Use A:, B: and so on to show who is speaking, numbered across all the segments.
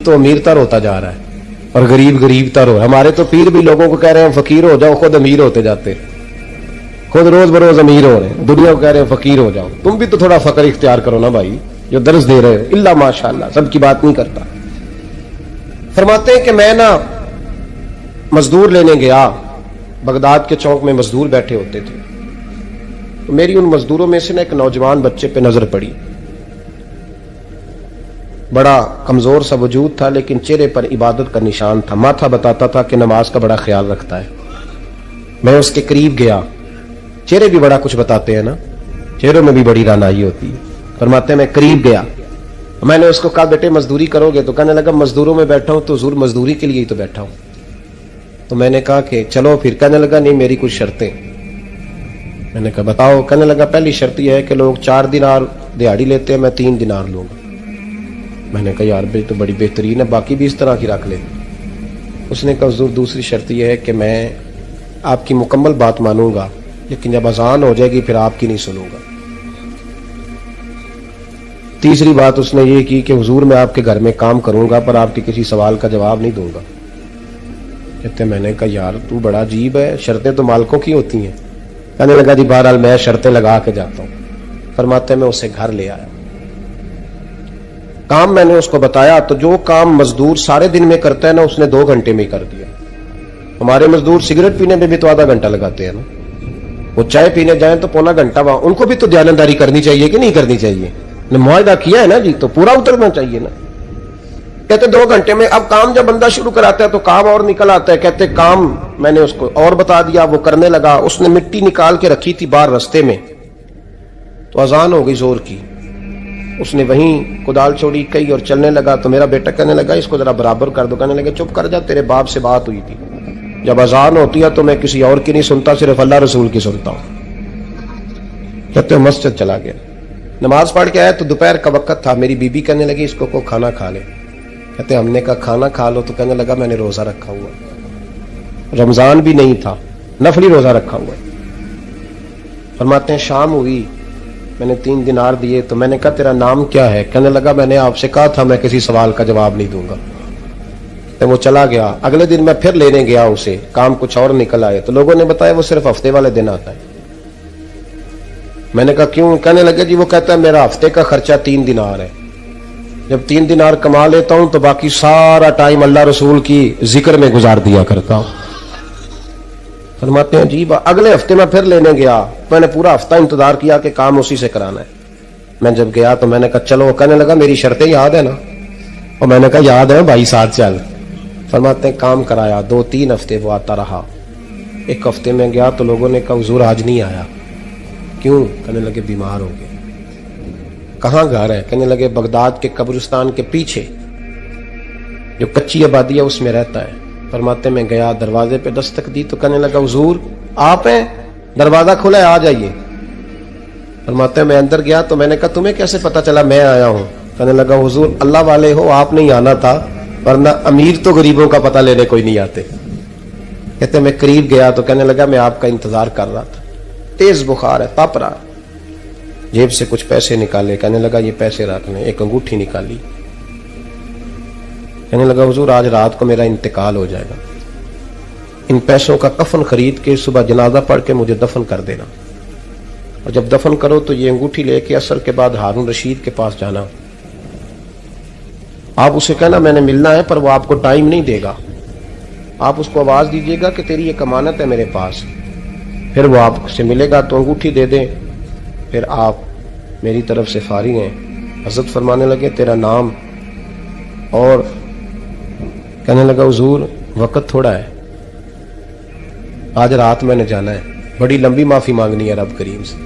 A: تو امیر تر ہوتا جا رہا ہے اور غریب غریب تر ہو. ہمارے تو پیر بھی لوگوں کو کہہ رہے ہیں فقیر ہو جاؤ, خود امیر ہوتے جاتے, خود روز بروز امیر ہو رہے ہیں, دنیا کو کہہ رہے ہیں فقیر ہو جاؤ. تم بھی تو تھوڑا فقر اختیار کرو نا بھائی, جو درس دے رہے ہو. اللہ ماشاءاللہ, سب کی بات نہیں کرتا. فرماتے ہیں کہ میں نا مزدور لینے گیا, بغداد کے چوک میں مزدور بیٹھے ہوتے تھے, تو میری ان مزدوروں میں سے نا ایک نوجوان بچے پہ نظر پڑی. بڑا کمزور سا وجود تھا لیکن چہرے پر عبادت کا نشان تھا. ماتھا بتاتا تھا کہ نماز کا بڑا خیال رکھتا ہے. میں اس کے قریب گیا. چہرے بھی بڑا کچھ بتاتے ہیں نا, چہروں میں بھی بڑی رانائی ہوتی ہے. فرماتے ہیں میں قریب گیا, میں نے اس کو کہا بیٹے مزدوری کرو گے؟ تو کہنے لگا مزدوروں میں بیٹھا ہوں تو حضور مزدوری کے لیے ہی تو بیٹھا ہوں. تو میں نے کہا کہ چلو پھر. کہنے لگا نہیں میری کچھ شرطیں. میں نے کہا بتاؤ. کہنے لگا پہلی شرط یہ ہے کہ لوگ 4 دینار دیہاڑی لیتے ہیں, میں 3 دینار لوں گا. میں نے کہا یار بھائی تو بڑی بہترین ہے, باقی بھی اس طرح کی رکھ لیں. اس نے کہا حضور دوسری شرط یہ ہے کہ میں آپ کی مکمل بات مانوں گا لیکن جب اذان ہو جائے گی پھر آپ کی نہیں سنوں گا. تیسری بات اس نے یہ کی کہ حضور میں آپ کے گھر میں کام کروں گا پر آپ کے کسی سوال کا جواب نہیں دوں گا. کہتے میں نے کہا یار تو بڑا عجیب ہے, شرطیں تو مالکوں کی ہوتی ہیں. کہنے لگا جی بہرحال میں شرطیں لگا کے جاتا ہوں. فرماتے میں اسے گھر لے آیا. کام میں نے اس کو بتایا تو جو کام مزدور سارے دن میں کرتا ہے نا اس نے 2 گھنٹے میں ہی کر دیا. ہمارے مزدور سگریٹ پینے میں بھی تو آدھا گھنٹہ لگاتے ہیں نا, وہ چائے پینے جائیں تو پونا گھنٹہ. وہاں ان کو بھی تو دیانتداری کرنی چاہیے کہ نہیں کرنی چاہیے؟ معاہدہ کیا ہے نا جی, تو پورا اترنا چاہیے نا. کہتے 2 گھنٹے میں. اب کام جب بندہ شروع کراتا ہے تو کام اور نکل آتا ہے. کہتے کام میں نے اس کو اور بتا دیا, وہ کرنے لگا. اس نے مٹی نکال کے رکھی تھی باہر رستے میں, تو اذان ہو گئی زور کی. اس نے وہیں کدال چھوڑی کئی اور چلنے لگا. تو میرا بیٹا کہنے لگا اس کو ذرا برابر کر دو. کہنے لگا چپ کر جا, تیرے باپ سے بات ہوئی تھی, جب اذان ہوتی ہے تو میں کسی اور کی نہیں سنتا, صرف اللہ رسول کی سنتا ہوں. کہتے مسجد چلا گیا, نماز پڑھ کے آیا تو دوپہر کا وقت تھا. میری بیوی کہنے لگی اس کو کھانا کھا لے. کہتے ہم نے کہا کھانا کھا لو. تو کہنے لگا میں نے روزہ رکھا ہوا, رمضان بھی نہیں تھا, نفلی روزہ رکھا ہوا. فرماتے ہیں شام ہوئی, میں نے 3 دینار دیے. تو میں نے کہا تیرا نام کیا ہے؟ کہنے لگا میں نے آپ سے کہا تھا میں کسی سوال کا جواب نہیں دوں گا. تو وہ چلا گیا. اگلے دن میں پھر لینے گیا اسے, کام کچھ اور نکل آئے. تو لوگوں نے بتایا وہ صرف ہفتے والے دن آتا ہے. میں نے کہا کیوں؟ کہنے لگے جی وہ کہتا ہے میرا ہفتے کا خرچہ 3 دینار ہے, جب 3 دینار کما لیتا ہوں تو باقی سارا ٹائم اللہ رسول کی ذکر میں گزار دیا کرتا ہوں. فرماتے ہیں جی اگلے ہفتے میں پھر لینے گیا. میں نے پورا ہفتہ انتظار کیا کہ کام اسی سے کرانا ہے. میں جب گیا تو میں نے کہا چلو. کہنے لگا میری شرطیں یاد ہے نا؟ اور میں نے کہا یاد ہے بھائی, ساتھ چل. فرماتے ہیں کام کرایا. 2-3 ہفتے وہ آتا رہا. ایک ہفتے میں گیا تو لوگوں نے کہا حضور آج نہیں آیا. کیوں؟ کہنے لگے بیمار ہو گئے. کہاں گھر ہے؟ کہنے لگے بغداد کے قبرستان کے پیچھے جو کچی آبادی ہے اس میں رہتا ہے. فرماتے میں گیا, دروازے پہ دستک دی تو کہنے لگا حضور آپ ہیں؟ دروازہ کھلا ہے, آ جائیے. فرماتے میں اندر گیا تو میں نے کہا تمہیں کیسے پتا چلا میں آیا ہوں؟ کہنے لگا حضور اللہ والے ہو, آپ نہیں آنا تھا, ورنہ امیر تو غریبوں کا پتہ لینے کوئی نہیں آتے. کہتے میں قریب گیا تو کہنے لگا میں آپ کا انتظار کر رہا تھا, تیز بخار ہے, تپ رہا. جیب سے کچھ پیسے نکالے. کہنے لگا یہ پیسے رکھنے. ایک انگوٹھی نکالی. کہنے لگا حضور آج رات کو میرا انتقال ہو جائے گا, ان پیسوں کا کفن خرید کے صبح جنازہ پڑھ کے مجھے دفن کر دینا, اور جب دفن کرو تو یہ انگوٹھی لے کے عصر کے بعد ہارون رشید کے پاس جانا. آپ اسے کہنا میں نے ملنا ہے پر وہ آپ کو ٹائم نہیں دے گا. آپ اس کو آواز دیجیے گا کہ تیری ایک امانت ہے میرے پاس. پھر وہ آپ سے ملے گا تو انگوٹھی دے دیں, پھر آپ میری طرف سے فارغ ہیں. حضرت فرمانے لگے تیرا نام؟ اور کہنے لگا حضور وقت تھوڑا ہے, آج رات میں نے جانا ہے, بڑی لمبی معافی مانگنی ہے رب کریم سے,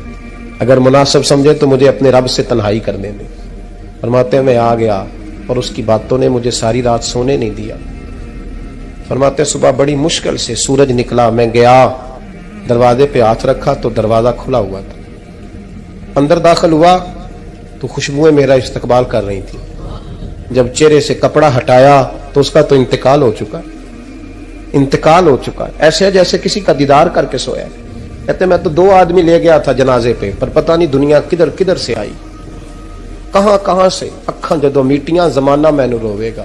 A: اگر مناسب سمجھے تو مجھے اپنے رب سے تنہائی کر دیں. فرماتے ہیں میں آ گیا اور اس کی باتوں نے مجھے ساری رات سونے نہیں دیا. فرماتے ہیں صبح بڑی مشکل سے سورج نکلا. میں گیا, دروازے پہ ہاتھ رکھا تو دروازہ کھلا ہوا تھا. اندر داخل ہوا تو خوشبوئیں میرا استقبال کر رہی تھی. جب چہرے سے کپڑا ہٹایا تو اس کا تو انتقال ہو چکا, انتقال ہو چکا. ایسے جیسے کسی کا دیدار کر کے سویا. کہتے میں تو 2 آدمی لے گیا تھا جنازے پہ, پر پتہ نہیں دنیا کدھر کدھر سے آئی, کہاں کہاں سے. اکھاں جدو میٹیاں زمانہ مینوں روے گا,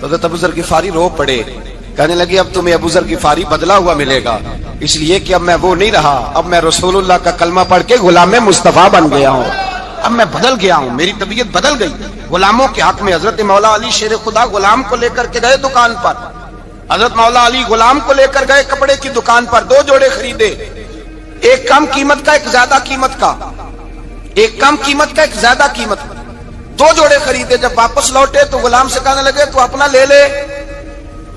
B: تو حضرت ابو ذر غفاری رو پڑے، کہنے لگے اب تمہیں ابو ذر غفاری بدلا ہوا ملے گا، اس لیے کہ اب میں وہ نہیں رہا، اب میں رسول اللہ کا کلمہ پڑھ کے غلام مصطفیٰ بن گیا ہوں، اب میں بدل گیا ہوں، میری طبیعت بدل گئی۔ غلاموں کے حق میں حضرت مولا علی شیر خدا غلام کو لے کر کے گئے دکان پر، حضرت مولا علی غلام کو لے کر گئے کپڑے کی دکان پر، 2 جوڑے خریدے، ایک کم قیمت کا ایک زیادہ قیمت کا، ایک کم قیمت کا ایک زیادہ قیمت کا، 2 جوڑے خریدے۔ جب واپس لوٹے تو غلام سے کہنے لگے تو اپنا لے لے۔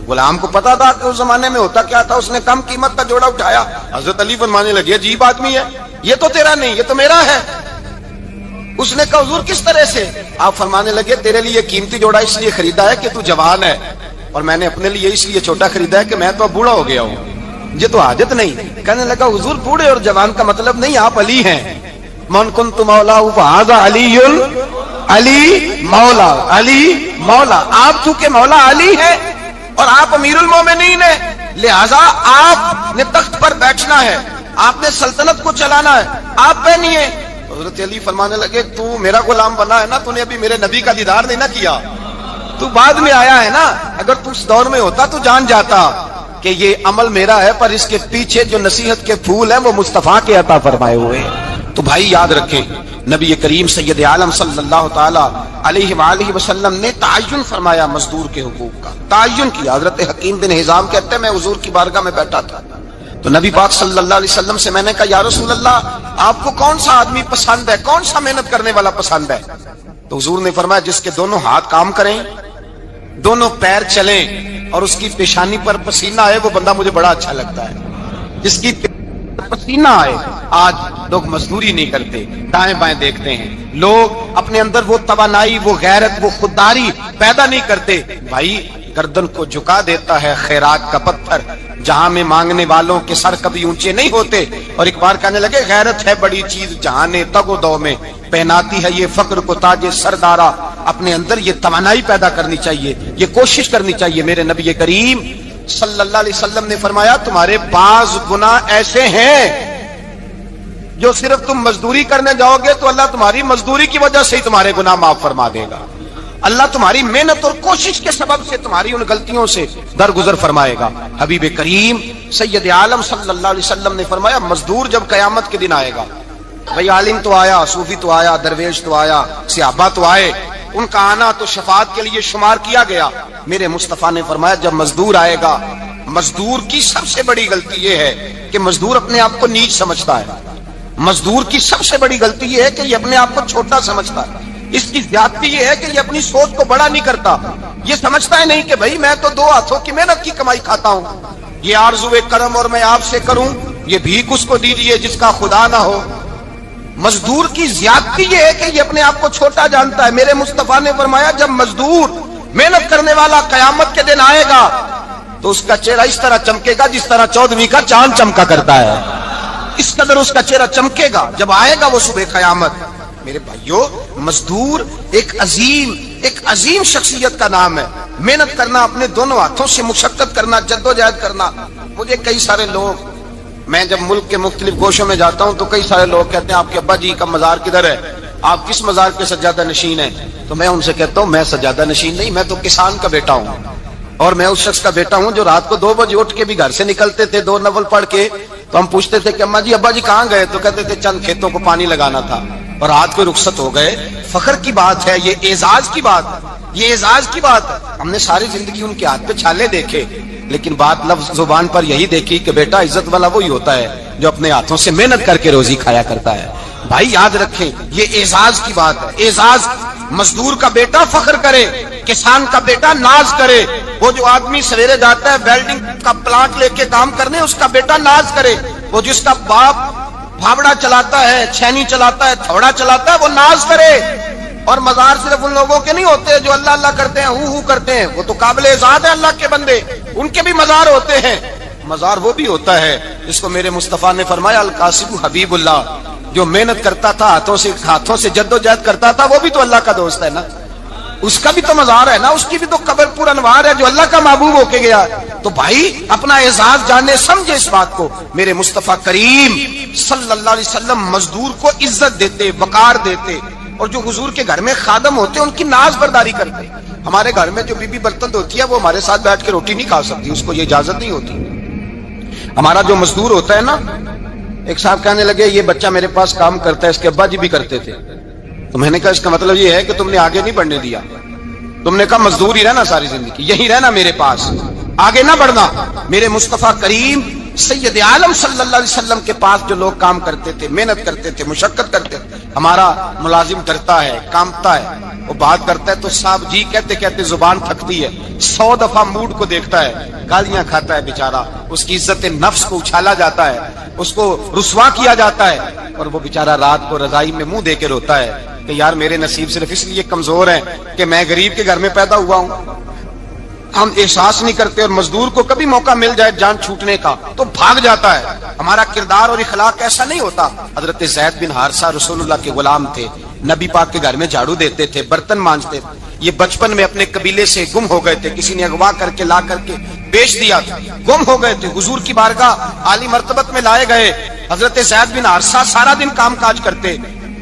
B: غلام کو پتا تھا کہ اس زمانے میں ہوتا کیا تھا، اس نے کم قیمت کا جوڑا اٹھایا۔ حضرت علی فرمانے لگے عجیب آدمی ہے، یہ تو تیرا نہیں، یہ تو میرا ہے۔ اس نے کہا حضور کس طرح سے؟ آپ فرمانے لگے تیرے لیے قیمتی جوڑا اس لیے خریدا ہے کہ تو جوان ہے، اور میں نے اپنے لیے اس لیے چھوٹا خریدا ہے کہ میں تو اب بوڑھا ہو گیا ہوں، یہ تو حاجت نہیں۔ کہنے لگا حضور بوڑھے اور جوان کا مطلب نہیں، آپ علی ہیں، من کنت مولا فہذا علی علی مولا، علی مولا، آپ چونکہ مولا علی ہے اور آپ امیر المومنین ہیں، لہذا آپ نے تخت پر بیٹھنا ہے، آپ نے سلطنت کو چلانا ہے، آپ پہ نہیں ہے۔ حضرت علی فرمانے لگے تو میرا غلام بنا ہے نا، تو نے ابھی میرے نبی کا دیدار نہیں نہ کیا، تو بعد میں آیا ہے نا، اگر تو اس دور میں ہوتا تو جان جاتا کہ یہ عمل میرا ہے، پر اس کے پیچھے جو نصیحت کے پھول ہیں وہ مصطفیٰ کے عطا فرمائے ہوئے ہیں۔ تو بھائی یاد رکھیں، نبی کریم سید عالم صلی اللہ تعالی علیہ وآلہ وسلم نے تعین فرمایا مزدور کے حقوق کا، تعین کیا۔ حضرت حکیم بن حزام کہتے ہیں میں حضور کی بارگاہ میں بیٹھا تھا تو نبی پاک صلی اللہ علیہ وسلم سے میں نے کہا یا رسول اللہ آپ کو کون سا آدمی پسند ہے، کون سا محنت کرنے والا پسند ہے؟ تو حضور نے فرمایا جس کے دونوں ہاتھ کام کریں، دونوں پیر چلیں اور اس کی پیشانی پر پسینہ آئے، وہ بندہ مجھے بڑا اچھا لگتا ہے۔ جس کی پسینہ آئے، آج لوگ مزدوری نہیں کرتے، دائیں بائیں دیکھتے ہیں، لوگ اپنے اندر وہ توانائی، وہ غیرت، وہ خودداری پیدا نہیں کرتے۔ بھائی گردن کو جھکا دیتا ہے خیرات کا پتھر، جہاں میں مانگنے والوں کے سر کبھی اونچے نہیں ہوتے۔ اور ایک بار کہنے لگے غیرت ہے بڑی چیز جہاں نے تگ و دو میں پہناتی ہے یہ فقر کو تاج سردارا۔ اپنے اندر یہ توانائی پیدا کرنی چاہیے، یہ کوشش کرنی چاہیے۔ میرے نبی کریم صلی اللہ علیہ وسلم نے فرمایا تمہارے بعض گناہ ایسے ہیں جو صرف تم مزدوری کرنے جاؤ گے تو اللہ تمہاری مزدوری کی وجہ سے ہی تمہارے گناہ معاف فرما دے گا، اللہ تمہاری محنت اور کوشش کے سبب سے تمہاری ان غلطیوں سے درگزر فرمائے گا۔ حبیب کریم سید عالم صلی اللہ علیہ وسلم نے فرمایا مزدور جب قیامت کے دن آئے گا، بھئی عالم تو آیا، صوفی تو آیا، درویش تو آیا، صحابہ تو آئے، ان کا آنا تو شفاعت کے لیے شمار کیا گیا۔ میرے مصطفیٰ نے فرمایا جب مزدور آئے گا، مزدور کی سب سے بڑی غلطی یہ ہے کہ مزدور اپنے آپ کو نیچ سمجھتا ہے، مزدور کی سب سے بڑی غلطی یہ ہے کہ یہ اپنے آپ کو چھوٹا سمجھتا ہے، اس کی زیادتی یہ ہے کہ یہ اپنی سوچ کو بڑا نہیں کرتا، یہ سمجھتا ہے نہیں کہ بھئی میں تو 2 ہاتھوں کی محنت کی کمائی کھاتا ہوں، یہ آرزو کرم اور میں آپ سے کروں، یہ بھیک اس کو دیجیے جس کا خدا نہ ہو۔ مزدور کی زیادتی یہ ہے کہ یہ اپنے آپ کو چھوٹا جانتا ہے۔ میرے مصطفیٰ نے فرمایا جب مزدور محنت کرنے والا قیامت کے دن آئے گا تو اس کا چہرہ اس طرح چمکے گا جس طرح 14ویں کا چاند چمکا کرتا ہے، اس قدر اس کا چہرہ چمکے گا جب آئے گا وہ صبح قیامت۔ میرے بھائیو مزدور ایک عظیم شخصیت کا نام ہے، محنت کرنا، اپنے دونوں ہاتھوں سے مشقت کرنا، جدوجہد کرنا۔ مجھے کئی سارے لوگ، میں جب ملک کے مختلف گوشوں میں جاتا ہوں تو کئی سارے لوگ کہتے ہیں آپ کے ابا جی کا مزار کدھر ہے، آپ کس مزار کے سجادہ نشین ہیں؟ تو میں ان سے کہتا ہوں میں سجادہ نشین نہیں، میں تو کسان کا بیٹا ہوں، اور میں اس شخص کا بیٹا ہوں جو رات کو 2 بجے اٹھ کے بھی گھر سے نکلتے تھے 2 نفل پڑھ کے، تو ہم پوچھتے تھے کہ اماں جی ابا جی کہاں گئے؟ تو کہتے تھے چند کھیتوں کو پانی لگانا تھا، اور رات کو رخصت ہو گئے۔ فخر کی بات ہے، یہ اعزاز کی بات، یہ اعزاز کی بات ہے۔ ہم نے ساری زندگی ان کے ہاتھ پہ چھالے دیکھے، لیکن بات لفظ زبان پر یہی دیکھی کہ بیٹا عزت والا وہی ہوتا ہے جو اپنے ہاتھوں سے محنت کر کے روزی کھایا کرتا ہے۔ بھائی یاد رکھیں یہ اعزاز کی بات ہے، اعزاز۔ مزدور کا بیٹا فخر کرے، کسان کا بیٹا ناز کرے، وہ جو آدمی سویرے جاتا ہے ویلڈنگ کا پلانٹ لے کے کام کرنے اس کا بیٹا ناز کرے، وہ جس کا باپ بھاوڑا چلاتا ہے، چھینی چلاتا ہے، تھوڑا چلاتا ہے، وہ ناز کرے۔ اور مزار صرف ان لوگوں کے نہیں ہوتے جو اللہ اللہ کرتے ہیں، ہو کرتے ہیں، وہ تو قابل اعزاز ہے اللہ کے بندے، ان کے بھی مزار ہوتے ہیں۔ مزار وہ بھی ہوتا ہے جس کو میرے مصطفیٰ نے فرمایا القاسم حبیب اللہ، جو محنت کرتا تھا، ہاتھوں سے جدوجہد کرتا تھا، وہ بھی تو اللہ کا دوست ہے نا، اس کا بھی تو مزار ہے نا، اس کی بھی تو قبر پر انوار ہے جو اللہ کا محبوب ہو کے گیا۔ تو بھائی اپنا اعزاز جانے سمجھے اس بات کو. میرے مصطفیٰ کریم صلی اللہ علیہ وسلم مزدور کو عزت دیتے, وقار دیتے, اور جو حضور کے گھر میں خادم ہوتے ان کی ناز برداری کرتے. ہمارے گھر میں جو بی بی برتن دھوتی ہے وہ ہمارے ساتھ بیٹھ کے روٹی نہیں کھا سکتی, اس کو یہ اجازت نہیں ہوتی. ہمارا جو مزدور ہوتا ہے نا, ایک صاحب کہنے لگے یہ بچہ میرے پاس کام کرتا ہے, اس کے ابا جی بھی کرتے تھے. تو میں نے کہا اس کا مطلب یہ ہے کہ تم نے آگے نہیں بڑھنے دیا, تم نے کہا مزدور ہی رہنا ساری زندگی, یہی رہنا میرے پاس, آگے نہ بڑھنا. میرے مصطفیٰ کریم سید عالم صلی اللہ علیہ وسلم کے پاس جو لوگ کام کرتے تھے, محنت کرتے تھے, مشقت کرتے تھے. ہمارا ملازم ڈرتا ہے, کانپتا ہے, وہ بات کرتا ہے تو صاحب جی کہتے کہتے زبان تھکتی ہے, 100 دفعہ موڈ کو دیکھتا ہے, گالیاں کھاتا ہے بیچارہ, اس کی عزت نفس کو اچھالا جاتا ہے, اس کو رسوا کیا جاتا ہے, اور وہ بیچارہ رات کو رضائی میں منہ دے کے روتا ہے کہ یار میرے نصیب صرف اس لیے کمزور ہیں کہ میں غریب کے گھر میں پیدا ہوا ہوں. ہم احساس نہیں کرتے, اور مزدور کو کبھی موقع مل جائے جان چھوٹنے کا تو بھاگ جاتا ہے. ہمارا کردار اور اخلاق ایسا نہیں ہوتا. حضرت زید بن حارثہ رسول اللہ کے غلام تھے, نبی پاک کے گھر میں جھاڑو دیتے تھے, برتن مانجتے تھے. یہ بچپن میں اپنے قبیلے سے گم ہو گئے تھے, کسی نے اغوا کر کے لا کر کے بیچ دیا تھا, گم ہو گئے تھے. حضور کی بارگاہ عالی مرتبت میں لائے گئے. حضرت زید بن حارثہ سارا دن کام کاج کرتے.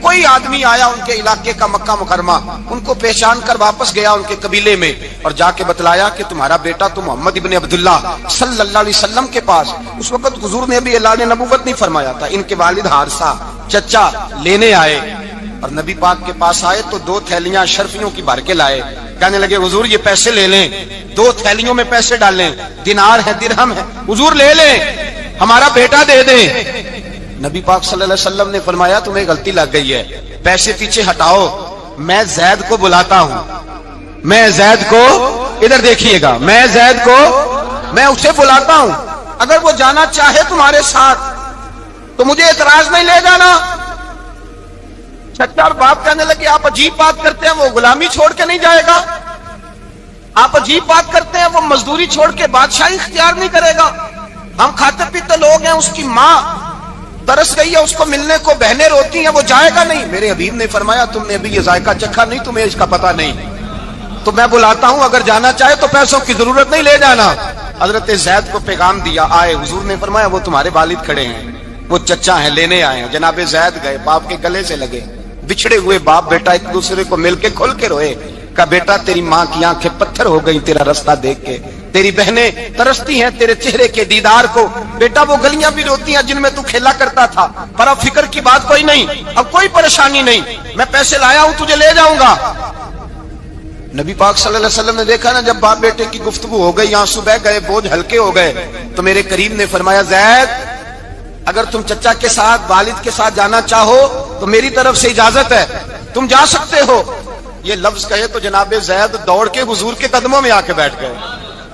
B: کوئی آدمی آیا ان کے علاقے کا, مکہ مکرمہ, ان کو پہچان کر واپس گیا ان کے قبیلے میں, اور جا کے بتلایا کہ تمہارا بیٹا تو محمد ابن عبداللہ صلی اللہ علیہ وسلم کے پاس. اس وقت حضور نے ابھی اعلان نبوت نہیں فرمایا تھا. ان کے والد حارثہ چچا لینے آئے, اور نبی پاک کے پاس آئے تو 2 تھیلیاں شرفیوں کی بھر کے لائے. کہنے لگے حضور یہ پیسے لے لیں, 2 تھیلیوں میں پیسے ڈالیں, دینار ہے, درہم ہے, حضور لے لیں, ہمارا بیٹا دے دیں. نبی پاک صلی اللہ علیہ وسلم نے فرمایا تمہیں غلطی لگ گئی ہے, پیسے پیچھے ہٹاؤ, میں زید کو بلاتا ہوں, میں زید کو, ادھر دیکھیے گا, میں زید کو, میں اسے بلاتا ہوں, اگر وہ جانا چاہے تمہارے ساتھ تو مجھے اعتراض نہیں لے جانا. چچا اور باپ کہنے لگے آپ عجیب بات کرتے ہیں, وہ غلامی چھوڑ کے نہیں جائے گا. آپ عجیب بات کرتے ہیں, وہ مزدوری چھوڑ کے بادشاہی اختیار نہیں کرے گا. ہم کھاتے پیتے لوگ ہیں, اس کی ماں ترس گئی ہے, اس کو ملنے کو بہنیں روتی ہیں, وہ جائے گا نہیں. میرے حبیب نے فرمایا تم نے ابھی یہ ذائقہ چکھا نہیں, تمہیں اس کا پتہ نہیں, تو میں بلاتا ہوں, اگر جانا چاہے تو پیسوں کی ضرورت نہیں لے جانا. حضرت زید کو پیغام دیا, آئے. حضور نے فرمایا وہ تمہارے والد کھڑے ہیں, وہ چچا ہیں, لینے آئے ہیں. جناب زید گئے, باپ کے گلے سے لگے. بچھڑے ہوئے باپ بیٹا ایک دوسرے کو مل کے کھل کے روئے. کہا بیٹا تیری ماں کی آنکھیں پتھر ہو گئی تیرا رستہ دیکھ کے, تیری بہنیں ترستی ہیں تیرے چہرے کے دیدار کو. بیٹا وہ گلیاں بھی روتی ہیں جن میں تو کھیلا کرتا تھا, پر اب فکر کی بات کوئی نہیں, اب کوئی پریشانی نہیں, میں پیسے لایا ہوں, تجھے لے جاؤں گا. نبی پاک صلی اللہ علیہ وسلم نے دیکھا نا جب باپ بیٹے کی گفتگو ہو گئی, آنسو بہ گئے, بوجھ ہلکے ہو گئے, تو میرے کریم نے فرمایا زید اگر تم چچا کے ساتھ, والد کے ساتھ جانا چاہو تو میری طرف سے اجازت ہے, تم جا سکتے ہو. یہ لفظ کہے تو جناب زید دوڑ کے حضور کے قدموں میں آ کے بیٹھ گئے,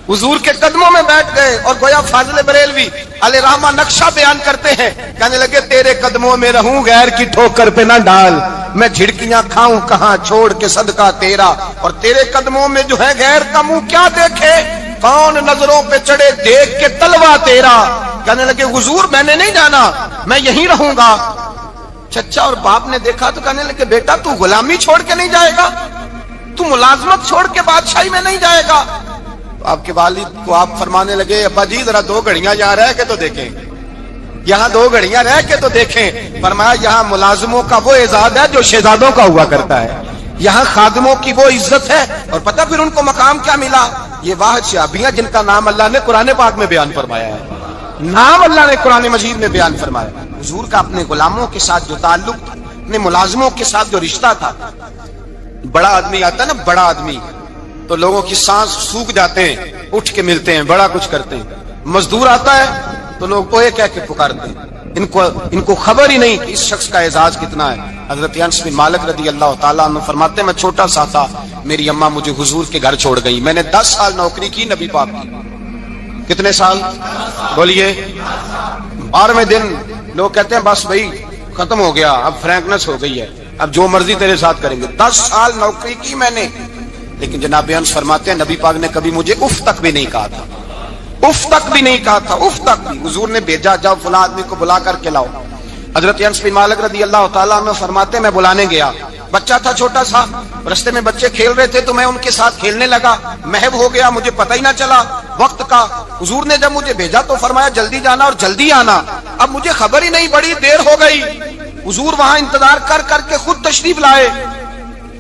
B: حضور کے قدموں میں بیٹھ گئے. اور گویا فاضل بریلوی علیہ رحمہ نقشہ بیان کرتے ہیں, کہنے لگے تیرے قدموں میں رہوں, غیر کی ٹھوکر پہ نہ ڈال, میں جھڑکیاں کھاؤں کہاں چھوڑ کے صدقہ تیرا, اور تیرے قدموں میں جو ہے غیر کا منہ کیا دیکھے, کون نظروں پہ چڑھے دیکھ کے تلوا تیرا. کہنے لگے حضور میں نے نہیں جانا, میں یہیں رہوں گا. چچا اور باپ نے دیکھا تو کہنے لگے بیٹا تو غلامی چھوڑ کے نہیں جائے گا, تو ملازمت چھوڑ کے بادشاہی میں نہیں جائے گا. آپ کے والد کو آپ فرمانے لگے ابا جی ذرا 2 گھڑیاں یہاں رہ کے تو دیکھیں, یہاں 2 گھڑیاں رہ کے تو دیکھیں. فرمایا یہاں ملازموں کا وہ اعزاز ہے جو شہزادوں کا ہوا کرتا ہے, یہاں خادموں کی وہ عزت ہے. اور پتہ پھر ان کو مقام کیا ملا, یہ واحد شعبیاں جن کا نام اللہ نے قرآن پاک میں بیان فرمایا ہے, نام اللہ نے قرآن مجید میں بیان فرمایا. حضور کا اپنے غلاموں کے ساتھ جو تعلق تھا, اپنے ملازموں کے ساتھ جو رشتہ تھا. بڑا آدمی آتا ہے نا, بڑا آدمی, تو لوگوں کی سانس سوکھ جاتے ہیں, اٹھ کے ملتے ہیں, بڑا کچھ کرتے ہیں. مزدور آتا ہے تو لوگ اوے کہہ کے پکارتے ہیں, ان کو خبر ہی نہیں کہ اس شخص کا اعزاز کتنا ہے. حضرت انس بن مالک رضی اللہ تعالیٰ عنہ فرماتے ہیں میں چھوٹا سا تھا, میری اماں مجھے حضور کے گھر چھوڑ گئی, میں نے 10 سال نوکری کی نبی پاک کی. کتنے سال بولیے, 12ویں دن لوگ کہتے ہیں بس بھائی ختم ہو گیا, اب فرینکنس ہو گئی ہے, اب جو مرضی تیرے ساتھ کریں گے. 10 سال نوکری کی میں نے, لیکن جناب انس فرماتے ہیں نبی پاک نے کبھی مجھے اف تک بھی نہیں کہا تھا, اف تک بھی نہیں کہا تھا, اف تک بھی. حضور نے بھیجا جاؤ فلاں آدمی کو بلا کر کے لاؤ. حضرت انس بن مالک رضی اللہ تعالیٰ عنہ فرماتے ہیں میں بلانے گیا, بچہ تھا چھوٹا سا, رستے میں بچے کھیل رہے تھے تو میں ان کے ساتھ کھیلنے لگا, محو ہو گیا, مجھے پتہ ہی نہ چلا. وقت کا. حضور نے جب مجھے بھیجا تو فرمایا جلدی جانا اور جلدی آنا. اب مجھے خبر ہی نہیں, بڑی دیر ہو گئی. حضور وہاں انتظار کر کر کے خود تشریف لائے.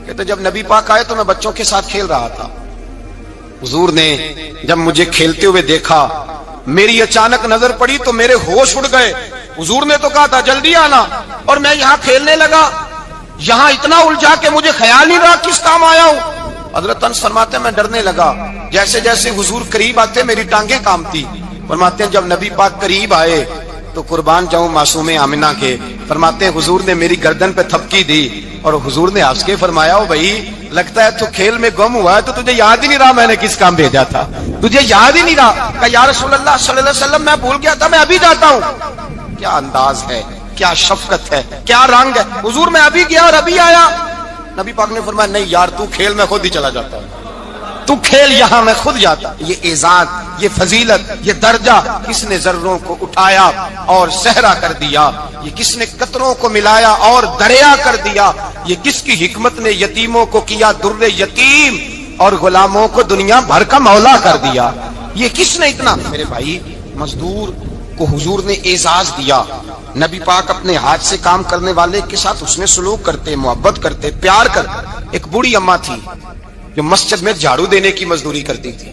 B: کہتے جب نبی پاک آئے تو میں بچوں کے ساتھ کھیل رہا تھا. حضور نے جب مجھے کھیلتے ہوئے دیکھا, میری اچانک نظر پڑی تو میرے ہوش اڑ گئے. حضور نے تو کہا تھا جلدی آنا, اور میں یہاں کھیلنے لگا. یہاں اتنا الجھا کہ مجھے خیال نہیں رہا کس کام آیا ہوں. حضرت انس فرماتے ہیں میں ڈرنے لگا. جیسے جیسے حضور قریب آتے میری ٹانگیں کانپتی. فرماتے ہیں جب نبی پاک قریب آئے تو قربان جاؤں معصوم آمنہ کے, فرماتے ہیں حضور نے میری گردن پہ تھپکی دی اور حضور نے ہنس کے فرمایا او بھائی لگتا ہے تو کھیل میں گم ہوا ہے, تو تجھے یاد ہی نہیں رہا میں نے کس کام بھیجا تھا, تجھے یاد ہی نہیں رہا. کہا یا رسول اللہ صلی اللہ علیہ وسلم میں بھول گیا تھا, میں ابھی جاتا ہوں. کیا انداز ہے, کیا شفقت ہے, کیا رنگ ہے. حضور میں ابھی گیا اور ابھی آیا. نبی پاک نے فرمایا نہیں یار تو کھیل میں خود ہی چلا جاتا ہے, تو کھیل یہاں میں خود جاتا. یہ اعزاز, یہ فضیلت, یہ درجہ کس نے ذروں کو اٹھایا اور صحرا کر دیا, یہ کس نے قطروں کو ملایا اور دریا کر دیا, یہ کس کی حکمت نے یتیموں کو کیا در یتیم اور غلاموں کو دنیا بھر کا مولا کر دیا. یہ کس نے اتنا. میرے بھائی مزدور کو حضور نے اعزاز دیا. نبی پاک اپنے ہاتھ سے کام کرنے والے کے ساتھ اس میں سلوک کرتے, محبت کرتے, پیار کرتے. ایک بوڑھی اماں تھی جو مسجد میں جھاڑو دینے کی مزدوری کرتی تھی.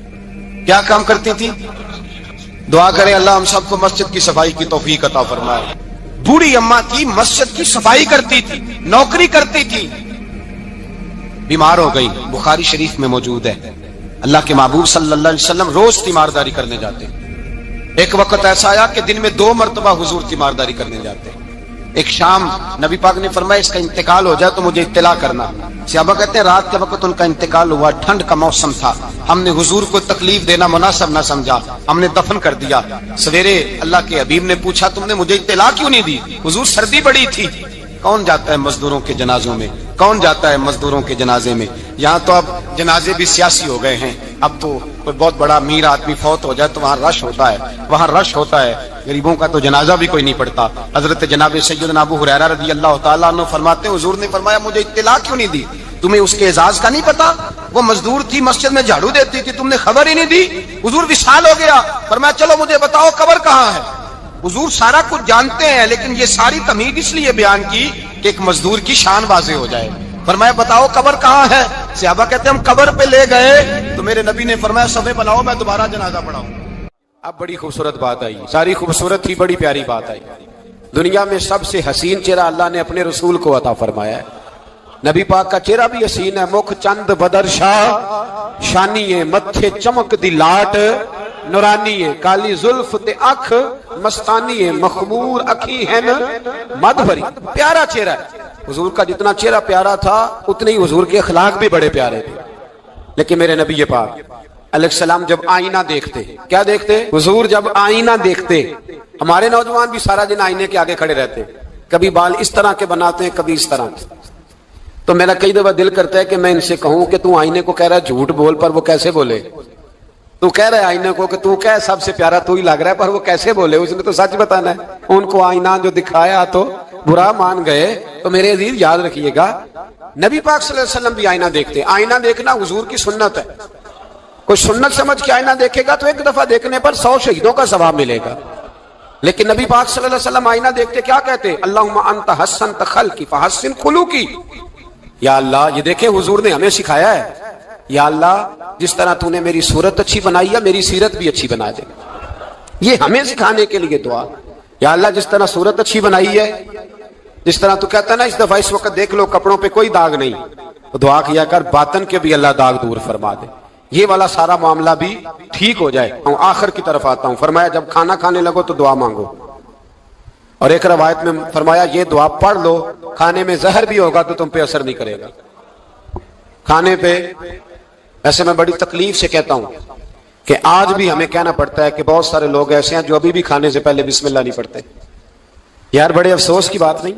B: کیا کام کرتی تھی؟ دعا کریں اللہ ہم سب کو مسجد کی صفائی کی توفیق عطا فرمائے. بوڑھی اماں تھی, مسجد کی صفائی کرتی تھی, نوکری کرتی تھی. بیمار ہو گئی, بخاری شریف میں موجود ہے. اللہ کے محبوب صلی اللہ علیہ وسلم روز تیمارداری کرنے جاتے. ایک وقت ایسا آیا کہ دن میں 2 مرتبہ حضور تیمارداری کرنے جاتے. ایک شام نبی پاک نے فرمایا اس کا انتقال ہو جائے تو مجھے اطلاع کرنا. صحابہ کہتے ہیں رات کے وقت ان کا انتقال ہوا, ٹھنڈ کا موسم تھا, ہم نے حضور کو تکلیف دینا مناسب نہ سمجھا, ہم نے دفن کر دیا. سویرے اللہ کے حبیب نے پوچھا تم نے مجھے اطلاع کیوں نہیں دی؟ حضور سردی بڑی تھی. کون جاتا ہے مزدوروں کے جنازوں میں, کون جاتا ہے مزدوروں کے جنازے میں. یہاں تو اب جنازے بھی سیاسی ہو گئے ہیں. اب تو کوئی بہت بڑا امیر آدمی فوت ہو جائے تو وہاں رش ہوتا ہے, وہاں رش ہوتا ہے. غریبوں کا تو جنازہ بھی کوئی نہیں پڑتا. حضرت جناب سیدنا ابو ہریرہ رضی اللہ تعالیٰ عنہ فرماتے ہیں حضور نے فرمایا مجھے اطلاع کیوں نہیں دی؟ تمہیں اس کے اعزاز کا نہیں پتا؟ وہ مزدور تھی, مسجد میں جھاڑو دیتی تھی, تم نے خبر ہی نہیں دی. حضور وصال ہو گیا, فرمایا چلو مجھے بتاؤ قبر کہاں ہے. حضور سارا کچھ جانتے ہیں لیکن یہ ساری تمہید اس لیے بیان کی کہ ایک مزدور کی شان واضح ہو جائے. فرمایا بتاؤ قبر کہاں ہے. صحابہ کہتے ہیں ہم قبر پہ لے گئے تو میرے نبی نے فرمایا صفے بناؤ میں دوبارہ جنازہ پڑھاؤں. اب بڑی خوبصورت بات آئی, ساری خوبصورت تھی, بڑی پیاری بات آئی. دنیا میں سب سے حسین چہرہ اللہ نے اپنے رسول کو عطا فرمایا ہے. نبی پاک کا چہرہ بھی حسین ہے. مکھ چند بدر شاہ شانی ہے, متھے چمک دی لاٹ نورانی ہے, کالی زلف تے اکھ مستانی ہے, مخمور اکھی ہیں مد بھری. پیارا چہرہ ہے حضور کا. جتنا چہرہ پیارا تھا اتنے ہی حضور کے اخلاق بھی بڑے پیارے تھے. لیکن میرے نبی پاک علیہ السلام جب آئینہ دیکھتے, کیا دیکھتے؟ حضور جب آئینہ دیکھتے, ہمارے نوجوان بھی سارا دن آئینے کے آگے کھڑے رہتے, کبھی بال اس طرح کے بناتے ہیں کبھی اس طرح کے. تو میرا کئی دفعہ دل کرتا ہے کہ میں ان سے کہوں کہ تو آئینے کو کہہ رہا ہے جھوٹ بول, پر وہ کیسے بولے؟ تو کہہ رہا ہے آئینے کو کہ تو کیا سب سے پیارا تو ہی لگ رہا ہے, پر وہ کیسے بولے؟ اس نے تو سچ بتانا ہے. ان کو آئینہ جو دکھایا تو برا مان گئے. تو میرے عزیز یاد رکھیے گا نبی پاک صلی اللہ علیہ وسلم بھی آئینہ دیکھتے. آئینہ دیکھنا حضور کی سنت ہے. کوئی سنت سمجھ کے آئینہ دیکھے گا تو ایک دفعہ دیکھنے پر 100 شہیدوں کا ثواب ملے گا. لیکن نبی پاک صلی اللہ علیہ وسلم آئینہ دیکھتے کیا کہتے؟ اللہم انت حسنت خلقی فحسن خلوقی. یا اللہ, یہ دیکھیں حضور نے ہمیں سکھایا ہے, یا اللہ جس طرح تو نے میری صورت اچھی بنائی ہے میری سیرت بھی اچھی بنا دے. یہ ہمیں سکھانے کے لیے دعا. یا اللہ جس طرح صورت اچھی بنائی ہے, جس طرح تو کہتا ہے نا اس دفعہ اس وقت دیکھ لو کپڑوں پہ کوئی داغ نہیں, تو دعا کیا کر باطن کے بھی اللہ داغ دور فرما دے, یہ والا سارا معاملہ بھی ٹھیک ہو جائے. آخر کی طرف آتا ہوں. فرمایا جب کھانا کھانے لگو تو دعا مانگو, اور ایک روایت میں فرمایا یہ دعا پڑھ لو, کھانے میں زہر بھی ہوگا تو تم پہ اثر نہیں کرے گا. کھانے پہ ایسے میں بڑی تکلیف سے کہتا ہوں کہ آج بھی ہمیں کہنا پڑتا ہے کہ بہت سارے لوگ ایسے ہیں جو ابھی بھی کھانے سے پہلے بسم اللہ نہیں پڑھتے. یار بڑے افسوس کی بات نہیں,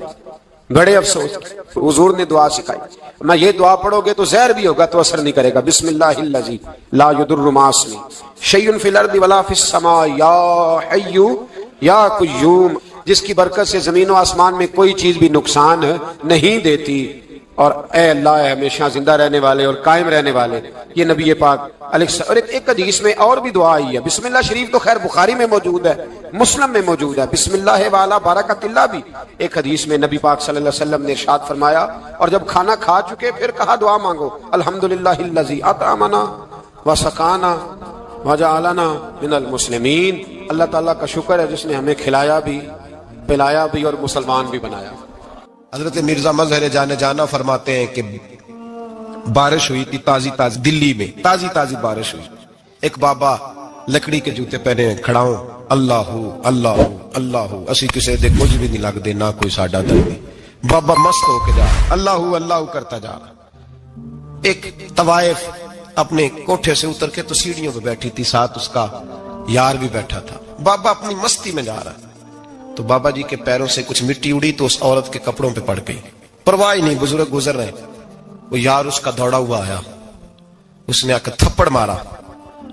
B: بڑے افسوس. حضور نے دعا سکھائی, میں یہ دعا پڑھو گے تو زہر بھی ہوگا تو اثر نہیں کرے گا. بسم اللہ الذی لا یضر مع اسمہ شیء فی الارض ولا فی السماء یا حی یا قیوم, جس کی برکت سے زمین و آسمان میں کوئی چیز بھی نقصان نہیں دیتی,
C: اور اے اللہ اے ہمیشہ زندہ رہنے والے اور قائم رہنے والے. یہ نبی پاک اور ایک حدیث میں اور بھی دعا آئی ہے. بسم اللہ شریف تو خیر بخاری میں موجود ہے, مسلم میں موجود ہے. بسم اللہ والا برکت اللہ بھی ایک حدیث میں نبی پاک صلی اللہ علیہ وسلم نے ارشاد فرمایا. اور جب کھانا کھا چکے پھر کہا دعا مانگو, الحمدللہ الذی اطعمنا وسقانا وجعلنا من المسلمین. اللہ تعالیٰ کا شکر ہے جس نے ہمیں کھلایا بھی پلایا بھی اور مسلمان بھی بنایا.
A: حضرت مرزا مظہر جانے جانا فرماتے ہیں کہ بارش ہوئی تھی تازی تازی, دلی میں تازی تازی بارش ہوئی. ایک بابا لکڑی کے جوتے پہنے کھڑا ہوں, اللہ اللہ اللہ, اسی کسی دے کچھ بھی نہیں لگ دے نہ کوئی ساڈا درد. بابا مست ہو کے جا اللہ اللہ کرتا جا رہا. ایک طوائف اپنے کوٹھے سے اتر کے تو سیڑھیوں پہ بیٹھی تھی, ساتھ اس کا یار بھی بیٹھا تھا. بابا اپنی مستی میں جا رہا تو بابا جی کے پیروں سے کچھ مٹی اڑی تو اس عورت کے کپڑوں پہ پڑ گئی. پرواہ نہیں, بزرگ گزر رہے. وہ یار اس کا دوڑا ہوا آیا, اس نے آ کے تھپڑ مارا.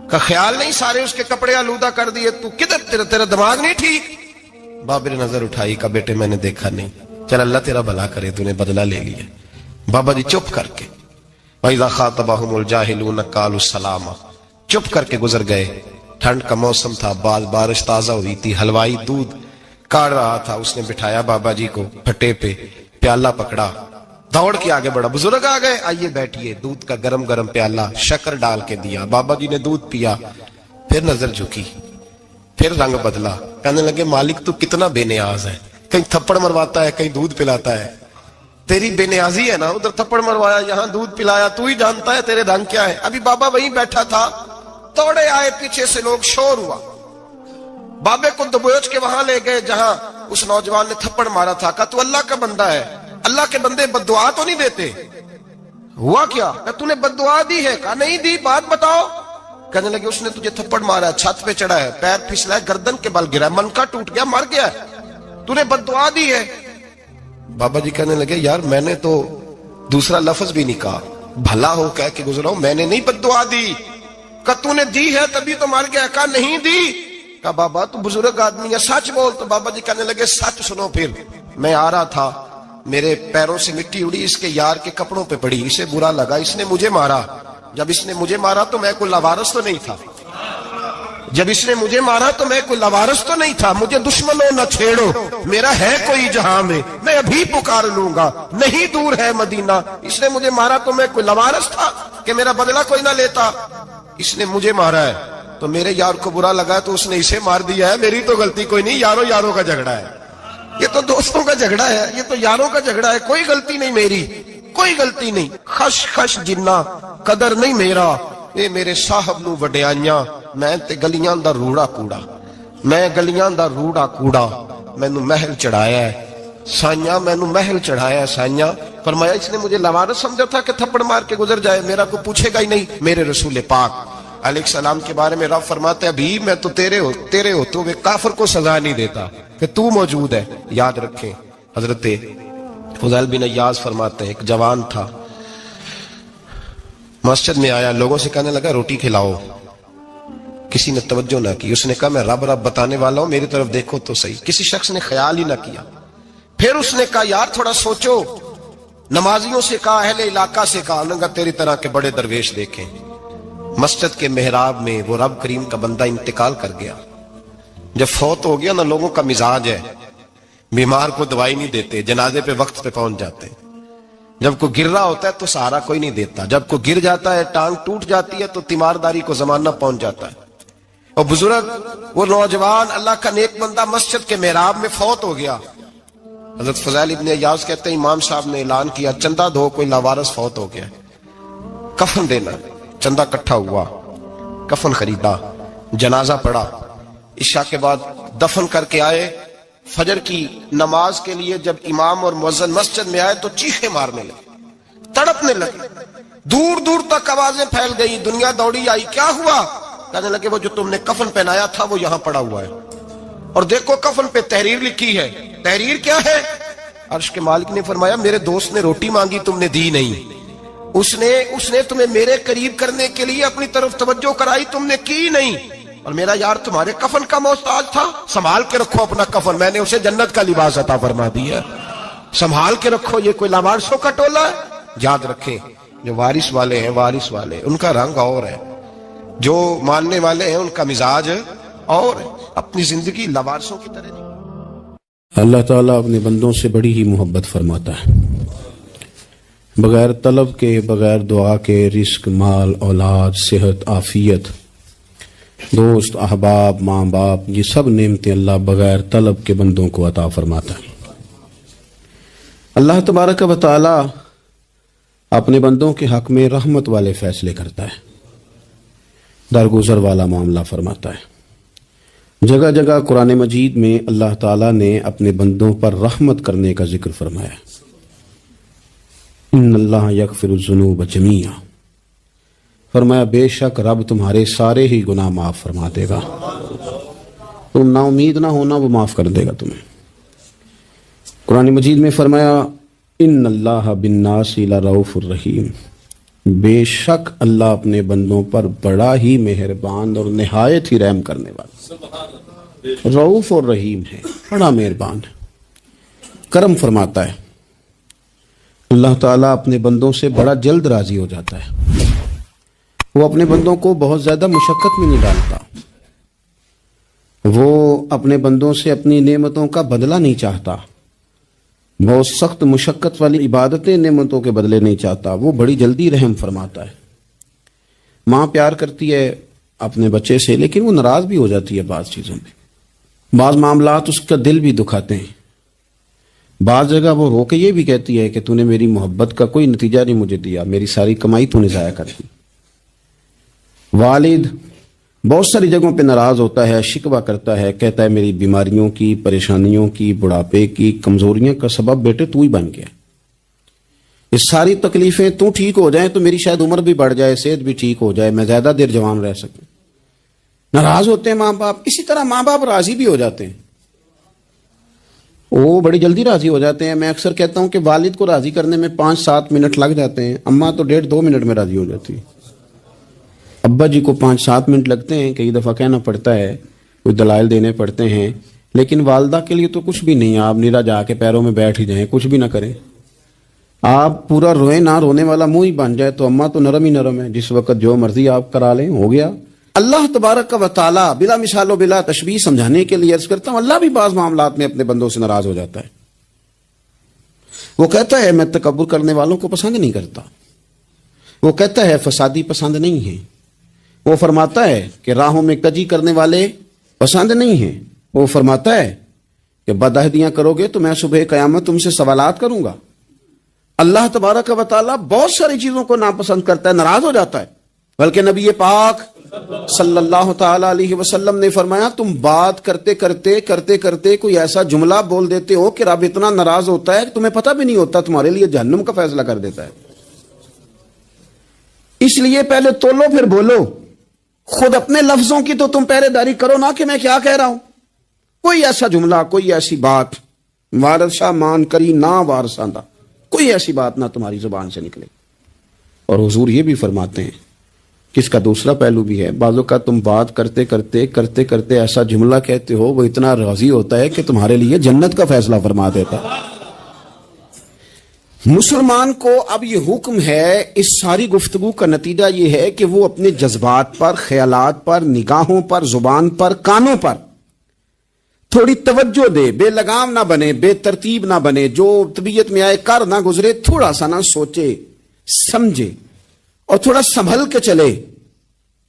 A: کا خیال نہیں سارے اس کے کپڑے آلودہ کر دیے, تو کدھر تیرا دماغ نہیں ٹھیک. بابا نے نظر اٹھائی, کا بیٹے میں نے دیکھا نہیں, چل اللہ تیرا بھلا کرے, تو نے بدلہ لے لیا. بابا جی چپ کر کے وَإِذَا خَاطَبَهُمُ الْجَاهِلُونَ قَالُوا السَّلَامَ, چپ کر کے گزر گئے. ٹھنڈ کا موسم تھا, بارش تازہ ہوئی تھی, حلوائی دودھ کاڑ رہا تھا. اس نے بٹھایا بابا جی کو پھٹے پہ, پیالہ پکڑا, دوڑ کے آگے بڑھا. بزرگ آ گئے, آئیے بیٹھیے. دودھ کا گرم گرم پیالہ شکر ڈال کے دیا. بابا جی نے دودھ پیا, پھر نظر جھکی, پھر رنگ بدلا. کہنے لگے مالک تو کتنا بے نیاز ہے, کہیں تھپڑ مرواتا ہے کہیں دودھ پلاتا ہے. تیری بے نیازی ہے نا, ادھر تھپڑ مروایا یہاں دودھ پلایا, تو ہی جانتا ہے تیرے رنگ کیا ہے. ابھی بابا وہیں بیٹھا تھا, توڑے آئے پیچھے سے لوگ, شور ہوا. بابے کو دبوچ کے وہاں لے گئے جہاں اس نوجوان نے تھپڑ مارا تھا. کہا تو اللہ کا بندہ ہے, اللہ کے بندے بد دعا تو نہیں دیتے. ہوا کیا؟ کہا تو نے بد دعا دی ہے. کہا نہیں دی, بات بتاؤ. کہنے لگے اس نے تجھے تھپڑ مارا ہے, چھت پہ چڑھا ہے, پیر پھسلا ہے, گردن کے بل گرا, من کا ٹوٹ گیا, مر گیا, تو نے بد دعا دی ہے. بابا جی کہنے لگے یار میں نے تو دوسرا لفظ بھی نہیں کہا, بھلا ہو کہہ کے گزرا ہوں, میں نے نہیں بد دعا دی. کہا تو نے دی ہے تبھی تو مر گیا. کہا نہیں دی. کہا بابا تو بزرگ آدمی ہے, سچ بول. تو بابا جی کہنے لگے سچ سنو. پھر میں آ رہا تھا, میرے پیروں سے مٹی اڑی, اس کے یار کے کپڑوں پہ پڑی, اسے برا لگا, اس نے مجھے مارا. جب اس نے مجھے مارا تو میں کوئی لاوارث تو نہیں تھا. جب اس نے مجھے مارا تو میں کوئی لاوارث تو نہیں تھا. مجھے دشمنوں نہ چھیڑو, میرا ہے کوئی جہاں میں ابھی پکار لوں گا, نہیں دور ہے مدینہ. اس نے مجھے مارا تو میں کوئی لاوارث تھا کہ میرا بدلہ کوئی نہ لیتا. اس نے مجھے مارا ہے تو میرے یار کو برا لگا تو اس نے اسے مار دیا ہے, میری تو غلطی کوئی نہیں. یاروں کا جھگڑا ہے, یہ تو دوستوں کا جھگڑا ہے, یہ تو یاروں کا جھگڑا ہے, کوئی غلطی نہیں میری, کوئی غلطی نہیں. خش جنہ قدر نہیں میرا, اے میرے صاحب نو وڈیائیاں, میں تے گلیاں دا روڑا کوڑا, میں گلیاں دا روڑا کوڑا, مینوں محل چڑھایا ہے سائیاں, مینوں محل چڑھایا ہے سائیاں. فرمایا اس نے مجھے لوارث سمجھا تھا کہ تھپڑ مار کے گزر جائے, میرا کو پوچھے گا ہی نہیں. میرے رسول پاک علیہ السلام کے بارے میں رب فرماتا ہے ابھی میں تو تیرے ہوتے ہوئے کافر کو سزا نہیں دیتا کہ تو موجود ہے. یاد رکھیں حضرت فضیل بن عیاض فرماتے ہیں ایک جوان تھا, مسجد میں آیا, لوگوں سے کہنے لگا روٹی کھلاؤ. کسی نے توجہ نہ کی. اس نے کہا میں رب بتانے والا ہوں, میری طرف دیکھو تو صحیح. کسی شخص نے خیال ہی نہ کیا. پھر اس نے کہا یار تھوڑا سوچو. نمازیوں سے کہا, اہل علاقہ سے کہا, انہوں نے تیری طرح کے بڑے درویش دیکھیں. مسجد کے محراب میں وہ رب کریم کا بندہ انتقال کر گیا. جب فوت ہو گیا نا, لوگوں کا مزاج ہے بیمار کو دوائی نہیں دیتے, جنازے پہ وقت پہ پہنچ جاتے. جب کوئی گر رہا ہوتا ہے تو سہارا کوئی نہیں دیتا, جب کوئی گر جاتا ہے ٹانگ ٹوٹ جاتی ہے تو تیمارداری کو زمانہ پہنچ جاتا ہے. اور بزرگ وہ نوجوان اللہ کا نیک بندہ مسجد کے محراب میں فوت ہو گیا. حضرت فضیل ابن عیاض کہتے ہیں امام صاحب نے اعلان کیا چندہ دو, کوئی لاوارث فوت ہو گیا, کفن دینا. چندہ کٹھا ہوا, کفن خریدا, جنازہ پڑا. عشاء کے بعد دفن کر کے آئے. فجر کی نماز کے لیے جب امام اور مؤذن مسجد میں آئے تو چیخیں مارنے لگے, تڑپنے لگے. دور دور تک آوازیں پھیل گئی, دنیا دوڑی آئی. کیا ہوا؟ کہنے لگے وہ جو تم نے کفن پہنایا تھا وہ یہاں پڑا ہوا ہے, اور دیکھو کفن پہ تحریر لکھی ہے. تحریر کیا ہے؟ عرش کے مالک نے فرمایا میرے دوست نے روٹی مانگی, تم نے دی نہیں. اس نے تمہیں میرے قریب کرنے کے لیے اپنی طرف توجہ کرائی, تم نے کی نہیں. اور میرا یار تمہارے کفن کا محتاج تھا, سنبھال کے رکھو اپنا کفن, میں نے اسے جنت کا لباس عطا فرما دیا, سنبھال کے رکھو. یہ کوئی لاوارثوں کا ٹولہ ہے؟ یاد رکھیں جو وارث والے ہیں، وارث والے ان کا رنگ اور ہے، جو ماننے والے ہیں ان کا مزاج اور ہے، اپنی زندگی لوارثوں کی طرح نہیں۔
D: اللہ تعالیٰ اپنے بندوں سے بڑی ہی محبت فرماتا ہے، بغیر طلب کے، بغیر دعا کے رزق، مال، اولاد، صحت، عافیت، دوست، احباب، ماں باپ، یہ سب نعمتیں اللہ بغیر طلب کے بندوں کو عطا فرماتا ہے۔ اللہ تبارک و تعالیٰ اپنے بندوں کے حق میں رحمت والے فیصلے کرتا ہے، درگزر والا معاملہ فرماتا ہے۔ جگہ جگہ قرآن مجید میں اللہ تعالیٰ نے اپنے بندوں پر رحمت کرنے کا ذکر فرمایا۔ ان اللہ یغفر الذنوب جمیعا، فرمایا بے شک رب تمہارے سارے ہی گناہ معاف فرما دے گا، تم نا امید نہ ہونا، وہ معاف کر دے گا تمہیں۔ قرآن مجید میں فرمایا ان اللہ بالناس لرؤوف الرحیم، بے شک اللہ اپنے بندوں پر بڑا ہی مہربان اور نہایت ہی رحم کرنے والا، رؤوف اور رحیم ہے، بڑا مہربان ہے، کرم فرماتا ہے۔ اللہ تعالیٰ اپنے بندوں سے بڑا جلد راضی ہو جاتا ہے، وہ اپنے بندوں کو بہت زیادہ مشقت میں نہیں ڈالتا، وہ اپنے بندوں سے اپنی نعمتوں کا بدلہ نہیں چاہتا، بہت سخت مشقت والی عبادتیں نعمتوں کے بدلے نہیں چاہتا، وہ بڑی جلدی رحم فرماتا ہے۔ ماں پیار کرتی ہے اپنے بچے سے، لیکن وہ ناراض بھی ہو جاتی ہے بعض چیزوں میں، بعض معاملات اس کا دل بھی دکھاتے ہیں، بعض جگہ وہ رو کے یہ بھی کہتی ہے کہ تو نے میری محبت کا کوئی نتیجہ نہیں مجھے دیا، میری ساری کمائی تو نے ضائع کر دی۔ والد بہت ساری جگہوں پہ ناراض ہوتا ہے، شکوہ کرتا ہے، کہتا ہے میری بیماریوں کی، پریشانیوں کی، بڑھاپے کی، کمزوریوں کا سبب بیٹے تو ہی بن گیا، یہ ساری تکلیفیں تو ٹھیک ہو جائیں تو میری شاید عمر بھی بڑھ جائے، صحت بھی ٹھیک ہو جائے، میں زیادہ دیر جوان رہ سکوں۔ ناراض ہوتے ہیں ماں باپ، اسی طرح ماں باپ راضی بھی ہو جاتے ہیں، وہ بڑی جلدی راضی ہو جاتے ہیں۔ میں اکثر کہتا ہوں کہ والد کو راضی کرنے میں 5-7 منٹ لگ جاتے ہیں، اماں تو 1.5-2 منٹ میں راضی ہو جاتی ہے، ابا جی کو 5-7 منٹ لگتے ہیں، کئی دفعہ کہنا پڑتا ہے، کوئی دلائل دینے پڑتے ہیں، لیکن والدہ کے لیے تو کچھ بھی نہیں، آپ نیرا جا کے پیروں میں بیٹھ ہی جائیں، کچھ بھی نہ کریں، آپ پورا روئیں نہ، رونے والا منہ ہی بن جائے، تو اماں تو نرم ہی نرم ہے، جس وقت جو مرضی آپ کرا لیں ہو گیا۔ اللہ تبارک و تعالیٰ بلا مثال و بلا تشبیہ سمجھانے کے لیے عرض کرتا ہوں، اللہ بھی بعض معاملات میں اپنے بندوں سے ناراض ہو جاتا ہے، وہ کہتا ہے میں تکبر کرنے والوں کو پسند نہیں کرتا، وہ کہتا ہے فسادی پسند نہیں ہے، وہ فرماتا ہے کہ راہوں میں کجی کرنے والے پسند نہیں ہیں، وہ فرماتا ہے کہ بدعہدیاں کرو گے تو میں صبح قیامت تم سے سوالات کروں گا۔ اللہ تبارک و تعالیٰ بہت ساری چیزوں کو ناپسند کرتا ہے، ناراض ہو جاتا ہے، بلکہ نبی پاک صلی اللہ تعالی علیہ وسلم نے فرمایا تم بات کرتے کرتے کوئی ایسا جملہ بول دیتے ہو کہ رب اتنا ناراض ہوتا ہے کہ تمہیں پتہ بھی نہیں ہوتا، تمہارے لیے جہنم کا فیصلہ کر دیتا ہے۔ اس لیے پہلے تولو پھر بولو، خود اپنے لفظوں کی تو تم پہرے داری کرو نا کہ میں کیا کہہ رہا ہوں، کوئی ایسا جملہ، کوئی ایسی بات وارثہ مان کری نہ وارثاندہ، کوئی ایسی بات نہ تمہاری زبان سے نکلے۔ اور حضور یہ بھی فرماتے ہیں کہ اس کا دوسرا پہلو بھی ہے، بعضوں کا تم بات کرتے کرتے ایسا جملہ کہتے ہو وہ اتنا راضی ہوتا ہے کہ تمہارے لیے جنت کا فیصلہ فرما دیتا ہے۔ مسلمان کو اب یہ حکم ہے، اس ساری گفتگو کا نتیجہ یہ ہے کہ وہ اپنے جذبات پر، خیالات پر، نگاہوں پر، زبان پر، کانوں پر تھوڑی توجہ دے، بے لگام نہ بنے، بے ترتیب نہ بنے، جو طبیعت میں آئے کر نہ گزرے، تھوڑا سا نہ سوچے سمجھے اور تھوڑا سنبھل کے چلے،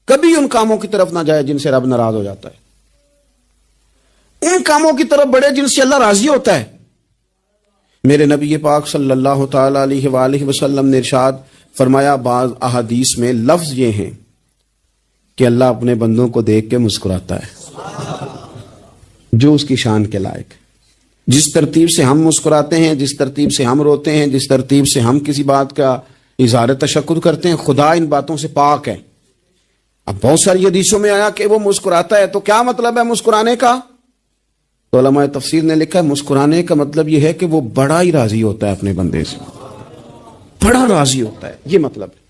D: کبھی ان کاموں کی طرف نہ جائے جن سے رب ناراض ہو جاتا ہے، ان کاموں کی طرف بڑھے جن سے اللہ راضی ہوتا ہے۔ میرے نبی پاک صلی اللہ تعالی علیہ وآلہ وسلم نے ارشاد فرمایا، بعض احادیث میں لفظ یہ ہیں کہ اللہ اپنے بندوں کو دیکھ کے مسکراتا ہے جو اس کی شان کے لائق۔ جس ترتیب سے ہم مسکراتے ہیں، جس ترتیب سے ہم روتے ہیں، جس ترتیب سے ہم کسی بات کا اظہار تشکر کرتے ہیں، خدا ان باتوں سے پاک ہے۔ اب بہت ساری حدیثوں میں آیا کہ وہ مسکراتا ہے، تو کیا مطلب ہے مسکرانے کا؟ تو علماء تفسیر نے لکھا ہے مسکرانے کا مطلب یہ ہے کہ وہ بڑا ہی راضی ہوتا ہے اپنے بندے سے، بڑا راضی ہوتا ہے، یہ مطلب ہے۔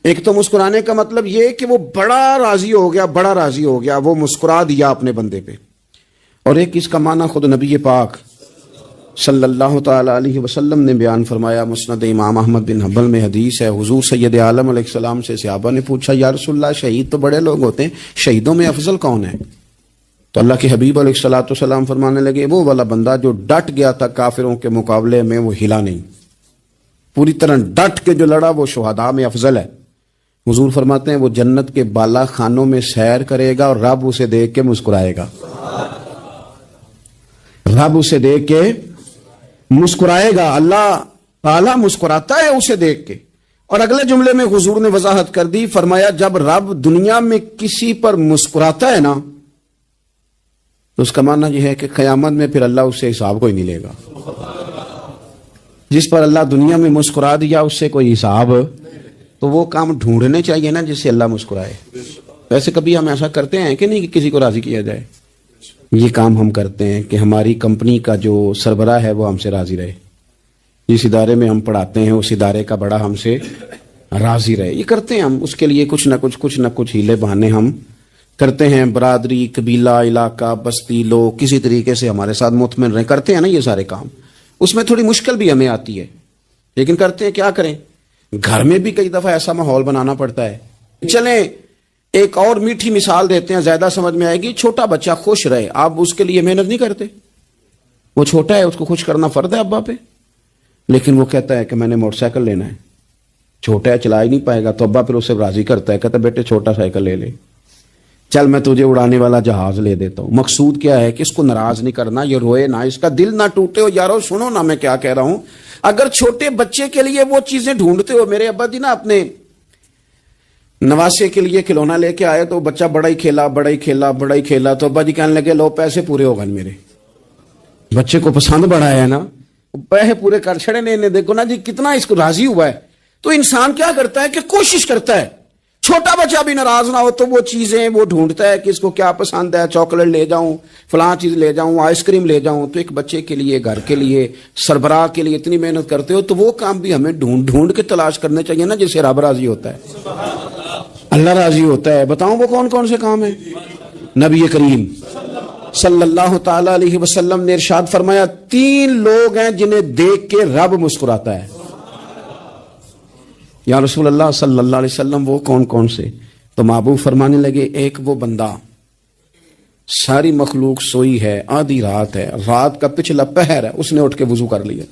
D: ایک تو مسکرانے کا مطلب یہ کہ وہ بڑا راضی ہو گیا، بڑا راضی ہو گیا، وہ مسکرا دیا اپنے بندے پہ، اور ایک اس کا معنی خود نبی پاک صلی اللہ تعالی علیہ وسلم نے بیان فرمایا، مسند امام احمد بن حنبل میں حدیث ہے، حضور سید عالم علیہ السلام سے صحابہ نے پوچھا یا رسول اللہ شہید تو بڑے لوگ ہوتے ہیں، شہیدوں میں افضل کون ہے؟ تو اللہ کے حبیب علیہ الصلوۃ والسلام فرمانے لگے وہ والا بندہ جو ڈٹ گیا تھا کافروں کے مقابلے میں، وہ ہلا نہیں، پوری طرح ڈٹ کے جو لڑا وہ شہداء میں افضل ہے۔ حضور فرماتے ہیں وہ جنت کے بالا خانوں میں سیر کرے گا اور رب اسے دیکھ کے مسکرائے گا، رب اسے دیکھ کے مسکرائے گا، اللہ تعالیٰ مسکراتا ہے اسے دیکھ کے۔ اور اگلے جملے میں حضور نے وضاحت کر دی، فرمایا جب رب دنیا میں کسی پر مسکراتا ہے نا تو اس کا معنی یہ ہے کہ قیامت میں پھر اللہ اس سے حساب کوئی نہیں لے گا۔ جس پر اللہ دنیا میں مسکرا دیا اس سے کوئی حساب، تو وہ کام ڈھونڈنے چاہیے نا جس سے اللہ مسکرائے۔ ویسے کبھی ہم ایسا کرتے ہیں کہ نہیں کہ کسی کو راضی کیا جائے؟ یہ کام ہم کرتے ہیں کہ ہماری کمپنی کا جو سربراہ ہے وہ ہم سے راضی رہے، جس ادارے میں ہم پڑھاتے ہیں اس ادارے کا بڑا ہم سے راضی رہے، یہ کرتے ہیں ہم، اس کے لیے کچھ نہ کچھ ہیلے بہانے ہم کرتے ہیں، برادری، قبیلہ، علاقہ، بستی لوگ کسی طریقے سے ہمارے ساتھ مطمئن رہیں، کرتے ہیں نا یہ سارے کام۔ اس میں تھوڑی مشکل بھی ہمیں آتی ہے لیکن کرتے ہیں، کیا کریں، گھر میں بھی کئی دفعہ ایسا ماحول بنانا پڑتا ہے۔ چلیں ایک اور میٹھی مثال دیتے ہیں، زیادہ سمجھ میں آئے گی۔ چھوٹا بچہ خوش رہے، آپ اس کے لیے محنت نہیں کرتے، وہ چھوٹا ہے، اس کو خوش کرنا فرض ہے ابا پہ، لیکن وہ کہتا ہے کہ میں نے موٹر سائیکل لینا ہے، چھوٹا ہے چلا ہی نہیں پائے گا، تو ابا پھر اسے راضی کرتا ہے، کہتا ہے بیٹے چھوٹا سائیکل لے لے، چل میں تجھے اڑانے والا جہاز لے دیتا ہوں۔ مقصود کیا ہے کہ اس کو ناراض نہیں کرنا، یہ روئے نہ، اس کا دل نہ ٹوٹے۔ ہو یارو سنو نا میں کیا کہہ رہا ہوں، اگر چھوٹے بچے کے لیے وہ چیزیں ڈھونڈتے ہو، میرے ابا جی نا اپنے نواسے کے لیے کھلونا لے کے آئے تو بچہ بڑا ہی کھیلا تو ابا جی کہنے لگے لو پیسے پورے ہو گئے میرے، بچے کو پسند بڑا ہے نا، پیسے پورے کر چھڑے نے، دیکھو نا جی کتنا اس کو راضی ہوا ہے۔ تو انسان کیا کرتا ہے کہ کوشش کرتا ہے، چھوٹا بچہ بھی ناراض نہ ہو تو وہ چیزیں وہ ڈھونڈتا ہے کہ اس کو کیا پسند ہے، چاکلیٹ لے جاؤں، فلاں چیز لے جاؤں، آئس کریم لے جاؤں۔ تو ایک بچے کے لیے، گھر کے لیے، سربراہ کے لیے اتنی محنت کرتے ہو تو وہ کام بھی ہمیں ڈھونڈ کے تلاش کرنے چاہیے نا جس سے رب راضی ہوتا ہے، اللہ راضی ہوتا ہے۔ بتاؤں وہ کون کون سے کام ہیں؟ نبی کریم صلی اللہ تعالی علیہ وسلم نے ارشاد فرمایا 3 لوگ ہیں جنہیں دیکھ کے رب مسکراتا ہے۔ یا رسول اللہ صلی اللہ علیہ وسلم وہ کون کون سے؟ تو محبوب فرمانے لگے ایک وہ بندہ ساری مخلوق سوئی ہے، آدھی رات ہے، رات کا پچھلا پہر ہے، اس نے اٹھ کے وضو کر لیا،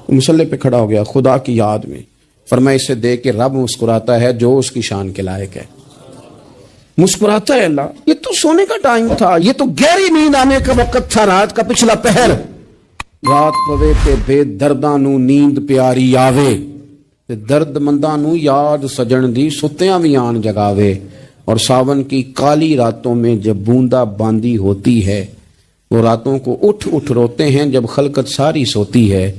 D: مصلی پہ کھڑا ہو گیا خدا کی یاد میں، فرمایا اسے دیکھ کے رب مسکراتا ہے جو اس کی شان کے لائق ہے، مسکراتا ہے اللہ۔ یہ تو سونے کا ٹائم تھا، یہ تو گہری نیند آنے کا وقت تھا، رات کا پچھلا پہر، رات پوے تے بے درداں نو نیند پیاری آوے، درد منداں نو یاد سجن دی ستیاں بھی آن جگاوے، اور ساون کی کالی راتوں میں جب بوندا باندی ہوتی ہے، وہ راتوں کو اٹھ روتے ہیں جب خلقت ساری سوتی ہے۔